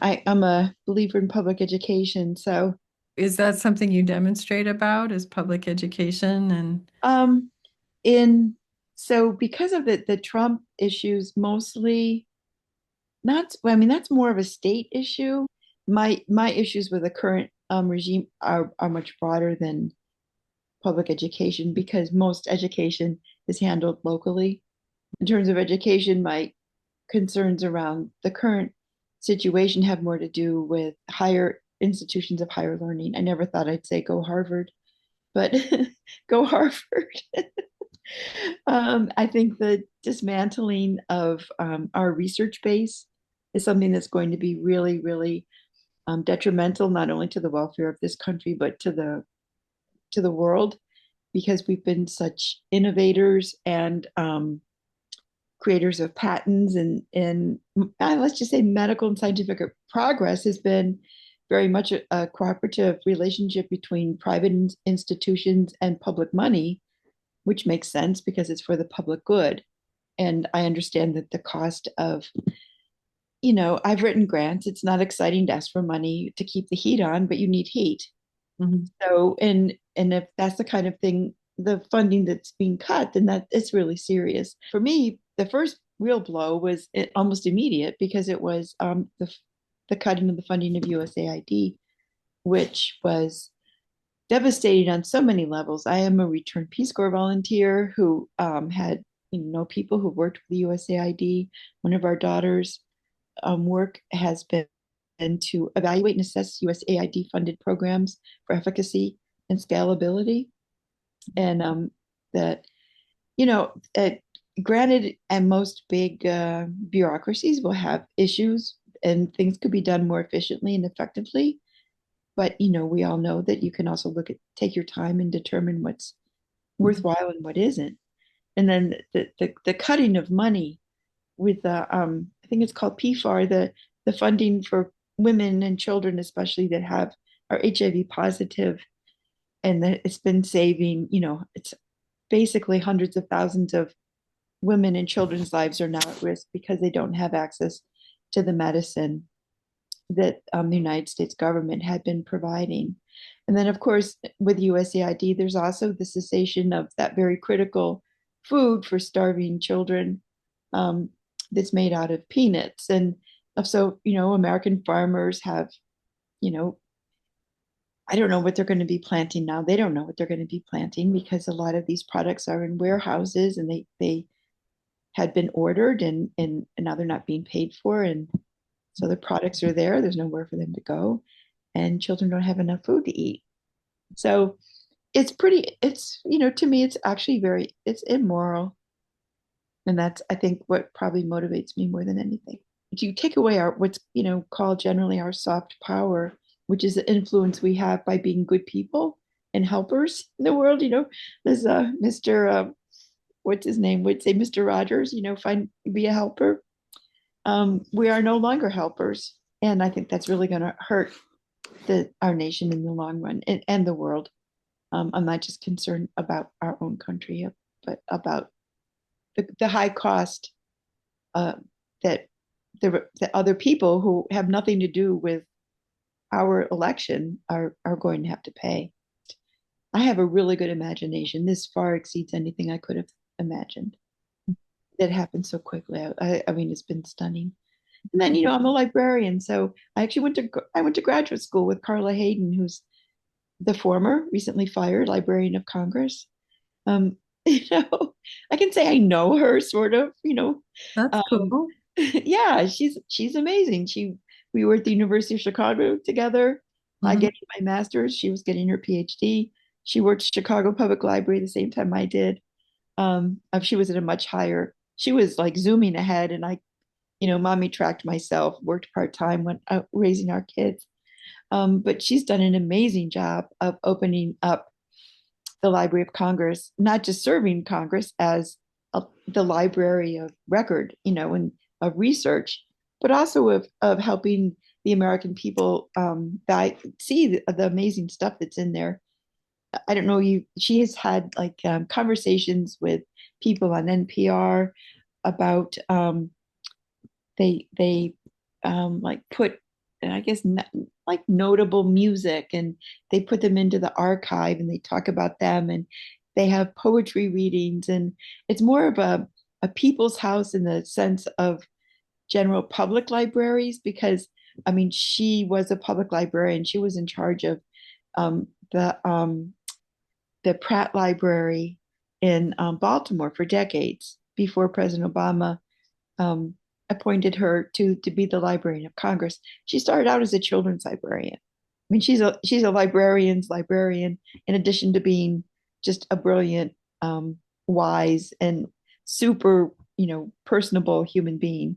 I'm a believer in public education. So, Is that something you demonstrate about, is public education? And um, in so because of the Trump issues, mostly not. Well, I mean, that's more of a state issue. My issues with the current regime are much broader than public education because most education is handled locally. In terms of education, my concerns around the current situation have more to do with higher institutions of higher learning. I never thought I'd say go Harvard, but go Harvard. I think the dismantling of our research base is something that's going to be really, really detrimental not only to the welfare of this country but to the world because we've been such innovators and creators of patents and let's just say medical and scientific progress has been very much a cooperative relationship between private institutions and public money, which makes sense because it's for the public good. And I understand that the cost of, I've written grants. It's not exciting to ask for money to keep the heat on, but you need heat. Mhm. So, and if that's the kind of thing, the funding that's being cut, then that it's really serious. For me, the first real blow was almost immediate because it was the cutting of the funding of USAID, which was devastating on so many levels. I am a returned Peace Corps volunteer who had people who worked with the USAID. One of our daughters' work has been to evaluate and assess USAID funded programs for efficacy and scalability. And that, you know, uh, granted, and most big bureaucracies will have issues and things could be done more efficiently and effectively. But, we all know that you can also take your time and determine what's worthwhile and what isn't. And then the cutting of money with I think it's called PFAR, the funding for women and children, especially that are HIV positive, and that it's been saving, it's basically hundreds of thousands of women and children's lives are now at risk because they don't have access to the medicine that the United States government had been providing. And then, of course, with USAID, there's also the cessation of that very critical food for starving children um, that's made out of peanuts. And so, American farmers have, you know, I don't know what they're going to be planting now. They don't know what they're going to be planting because a lot of these products are in warehouses and they had been ordered and now they're not being paid for. And so the products are there. There's nowhere for them to go. And children don't have enough food to eat. So to me, it's actually it's immoral. And that's, I think, what probably motivates me more than anything. If you take away what's, called generally our soft power, which is the influence we have by being good people and helpers in the world, there's Mr. What's his name would say, Mr. Rogers, be a helper. We are no longer helpers. And I think that's really going to hurt our nation in the long run and the world. I'm not just concerned about our own country, but about the high cost uh, that the other people who have nothing to do with our election are going to have to pay. I have a really good imagination. This far exceeds anything I could have imagined. It happened so quickly. I mean, it's been stunning. And then, I'm a librarian, so I went to graduate school with Carla Hayden, who's the former, recently fired Librarian of Congress. Um, you know, I can say I know her sort of, That's Um, cool. yeah, she's amazing. We were at the University of Chicago together. I Mhm. getting my master's, she was getting her PhD. She worked at Chicago Public Library the same time I did. She was at a much higher, she was like zooming ahead, and I, mommy tracked myself, worked part-time when raising our kids. But she's done an amazing job of opening up the Library of Congress, not just serving Congress as the library of record, and of research, but also of helping the American people see the amazing stuff that's in there. I don't know you. She has had like conversations with people on NPR about they like put, I guess, like notable music, and they put them into the archive and they talk about them, and they have poetry readings, and it's more of a people's house in the sense of general public libraries, because I mean she was a public librarian. She was in charge of um, the um, the Pratt Library in Baltimore for decades before President Obama um, appointed her to be the Librarian of Congress. She started out as a children's librarian. I mean, she's a librarian's librarian, in addition to being just a brilliant, wise, and super, personable human being.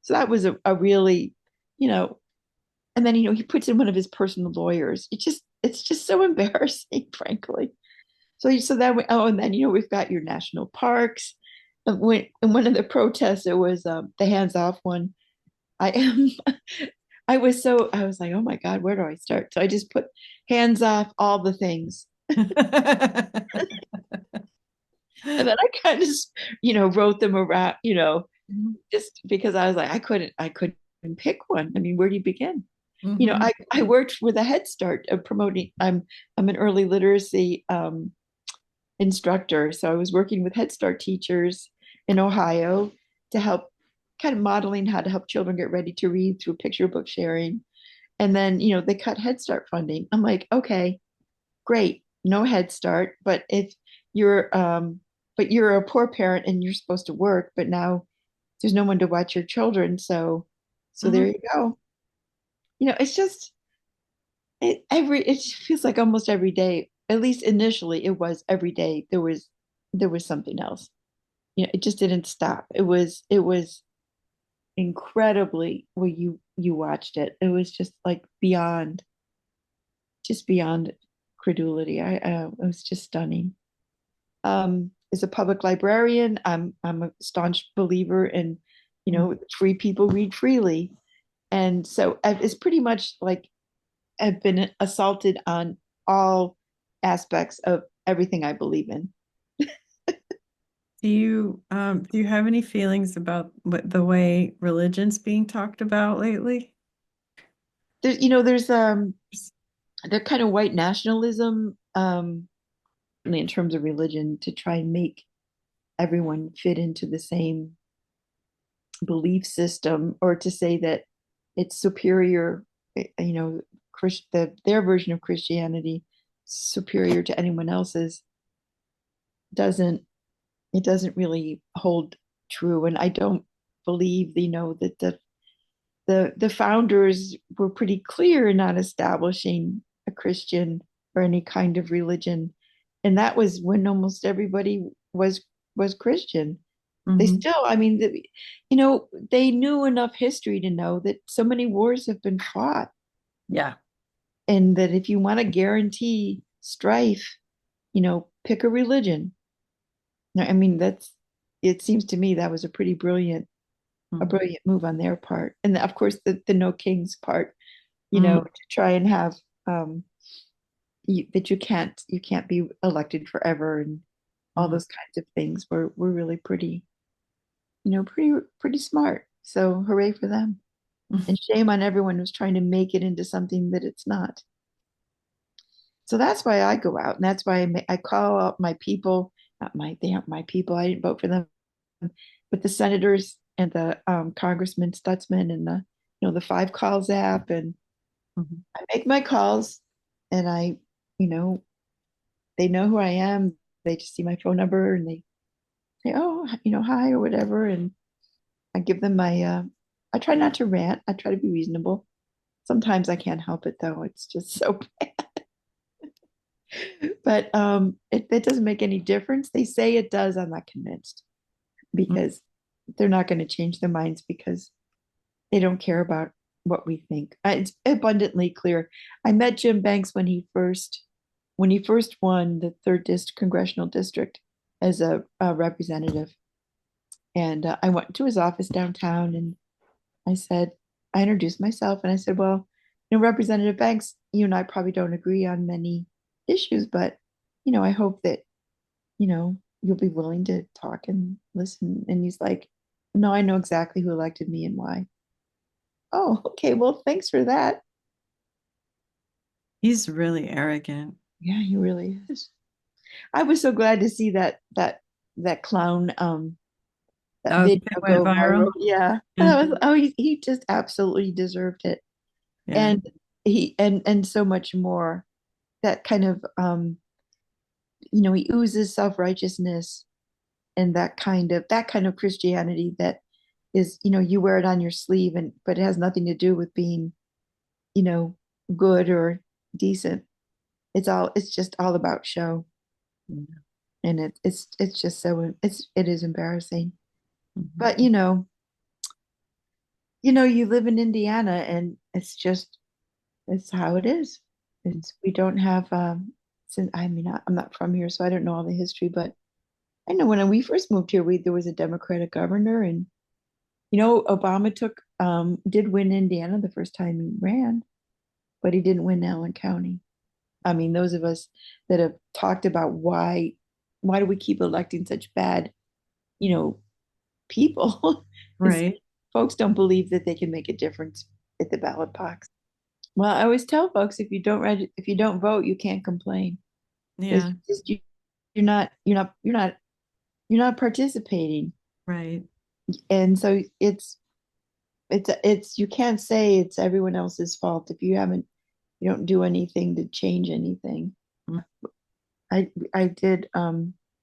So that was a really, you know, and then he puts in one of his personal lawyers. It's just so embarrassing, frankly. So that and then we've got your national parks. When in one of the protests, it was the hands off one. I am I was like, oh my God, where do I start? So I just put hands off all the things. And then I kind of, wrote them around, just because I was like, I couldn't pick one. I mean, where do you begin? Mhm. I worked with a Head Start of promoting. I'm an early literacy instructor. So I was working with Head Start teachers in Ohio to help, kind of modeling how to help children get ready to read through picture book sharing. And then, they cut Head Start funding. I'm like, okay, great, no Head Start. You're, um, but you're a poor parent and you're supposed to work, but now there's no one to watch your children. So there Mhm. you go. It's just, it feels like almost every day, at least initially it was every day there was something else. It just didn't stop. It was incredibly, well, you watched it, it was just like beyond credulity. It was just stunning. As a public librarian, I'm a staunch believer in, free people read freely, and so it's pretty much like I've been assaulted on all aspects of everything I believe in. Do you have any feelings about the way religion's being talked about lately? There's the kind of white nationalism, in terms of religion, to try and make everyone fit into the same belief system, or to say that it's superior, their version of Christianity superior to anyone else's, doesn't it doesn't really hold true. And I don't believe, that the founders were pretty clear in not establishing a Christian or any kind of religion. And that was when almost everybody was Christian. They Hmm. still, I mean, they knew enough history to know that so many wars have been fought, Yeah. and that if you want to guarantee strife, pick a religion. I mean, it seems to me that was a Mhm. brilliant move on their part. And of course the no kings part, Mhm. to try and have, um that you can't be elected forever, and all Mhm. those kinds of things were really pretty smart. So hooray for them. And shame on everyone who's trying to make it into something that it's not. So that's why I go out, and that's why I call out my people. Not my They aren't my people. I didn't vote for them, but the senators and the congressmen, Stutzman, and the Five Calls app, and Mhm. I make my calls, and you know, they know who I am. They just see my phone number and they say, "Oh, hi," or whatever, and I give them my. I try not to rant. I try to be reasonable. Sometimes I can't help it though. It's just so but it doesn't make any difference. They say it does. I'm not convinced, because they're not going to change their minds, because they don't care about what we think. It's abundantly clear. I met Jim Banks when he first won the congressional district as a representative, and I went to his office downtown, and I said, I introduced myself, and I said, well, Representative Banks, you and I probably don't agree on many issues, but I hope that you'll be willing to talk and listen. And he's like, no, I know exactly who elected me and why. Oh, okay. Well, thanks for that. He's really arrogant. Yeah, he really is. I was so glad to see that clown that Oh, video it went go viral. viral. Yeah. Yeah. He just absolutely deserved it. Yeah. And and so much more. That kind of he oozes self-righteousness and that kind of Christianity that is, you wear it on your sleeve and but it has nothing to do with being, you know, good or decent. It's just all about show. Yeah. And it's just it is embarrassing. But Mhm. you live in Indiana and it's how it is. It's we don't have since I mean I'm not from here, so I don't know all the history, but I know when we first moved here, there was a Democratic governor, and Obama did win Indiana the first time he ran, but he didn't win Allen County. I mean, those of us that have talked about why do we keep electing such bad, you know, people? Because Right. folks don't believe that they can make a difference at the ballot box. Well, I always tell folks if you don't vote, you can't complain. It's Yeah. just you're not participating, Right. and so it's you can't say it's everyone else's fault if you don't do anything to change anything. Mm. I did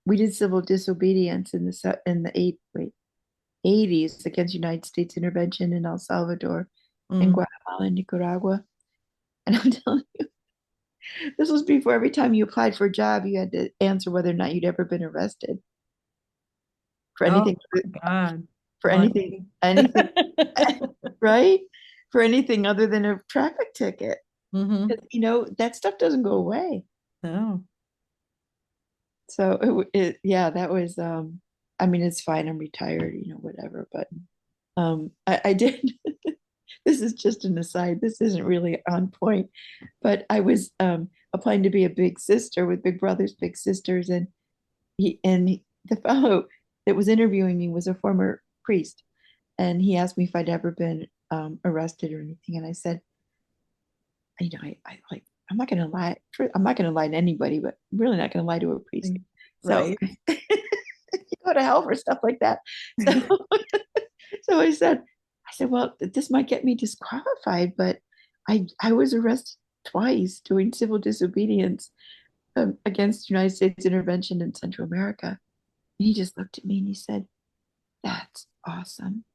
we did civil disobedience in the 80s against United States intervention in El Salvador and Mm. Guatemala and Nicaragua. And I'm telling you, this was before every time you applied for a job, you had to answer whether or not you'd ever been arrested for Oh anything, my God. for Lucky. anything, right? For anything other than a traffic ticket. Hmm. 'Cause, that stuff doesn't go away. No. So yeah, that was I mean, it's fine. I'm retired, whatever. But I did. This is just an aside. This isn't really on point, but I was applying to be a big sister with Big Brothers Big Sisters, and the fellow that was interviewing me was a former priest, and he asked me if I'd ever been arrested or anything, and I said, I like I'm not gonna lie. I'm not gonna lie to anybody, but I'm really not gonna lie to a priest. So Right. you go to hell for stuff like that. So so I said, well, this might get me disqualified, but I was arrested twice doing civil disobedience against United States intervention in Central America. And he just looked at me and he said, "That's awesome."